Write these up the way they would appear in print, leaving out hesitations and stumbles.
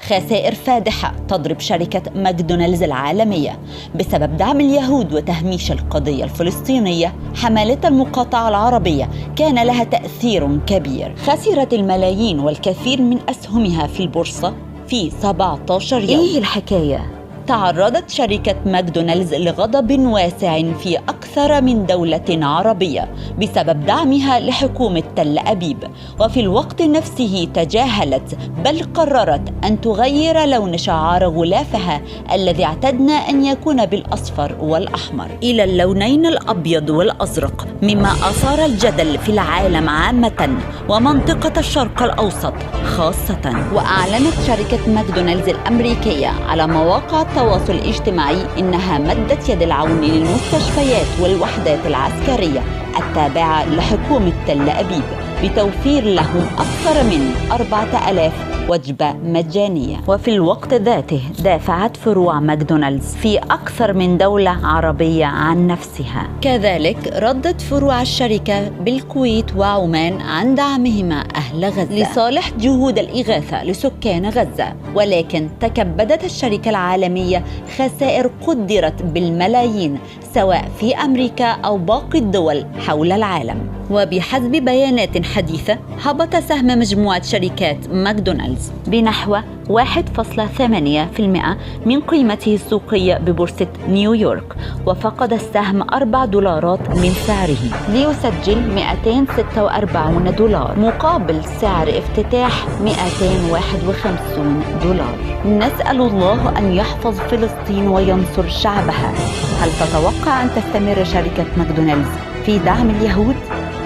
خسائر فادحة تضرب شركة ماكدونالدز العالمية بسبب دعم اليهود وتهميش القضية الفلسطينية. حملة المقاطعة العربية كان لها تأثير كبير، خسرت الملايين والكثير من أسهمها في البورصة في 17 يوم. إيه الحكاية؟ تعرضت شركة ماكدونالدز لغضب واسع في أكثر من دولة عربية بسبب دعمها لحكومة تل أبيب، وفي الوقت نفسه تجاهلت بل قررت أن تغير لون شعار غلافها الذي اعتدنا أن يكون بالأصفر والأحمر إلى اللونين الأبيض والأزرق، مما أثار الجدل في العالم عامة ومنطقة الشرق الأوسط خاصة. وأعلنت شركة ماكدونالدز الأمريكية على مواقع التواصل الاجتماعي إنها مدت يد العون للمستشفيات والوحدات العسكرية التابعة لحكومة تل أبيب بتوفير لهم أكثر من 4000 وجبة مجانية. وفي الوقت ذاته دافعت فروع ماكدونالدز في أكثر من دولة عربية عن نفسها. كذلك ردت فروع الشركة بالكويت وعمان عن دعمهما أهل غزة لصالح جهود الإغاثة لسكان غزة، ولكن تكبدت الشركة العالمية خسائر قدرت بالملايين سواء في أمريكا أو باقي الدول حول العالم. وبحسب بيانات حديثة هبط سهم مجموعة شركات ماكدونالدز بنحو 1.8% من قيمته السوقية ببورصة نيويورك، وفقد السهم $4 من سعره ليسجل $246 مقابل سعر افتتاح $251. نسأل الله أن يحفظ فلسطين وينصر شعبها. هل تتوقع أن تستمر شركة ماكدونالدز في دعم اليهود؟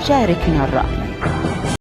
شاركنا الرأي.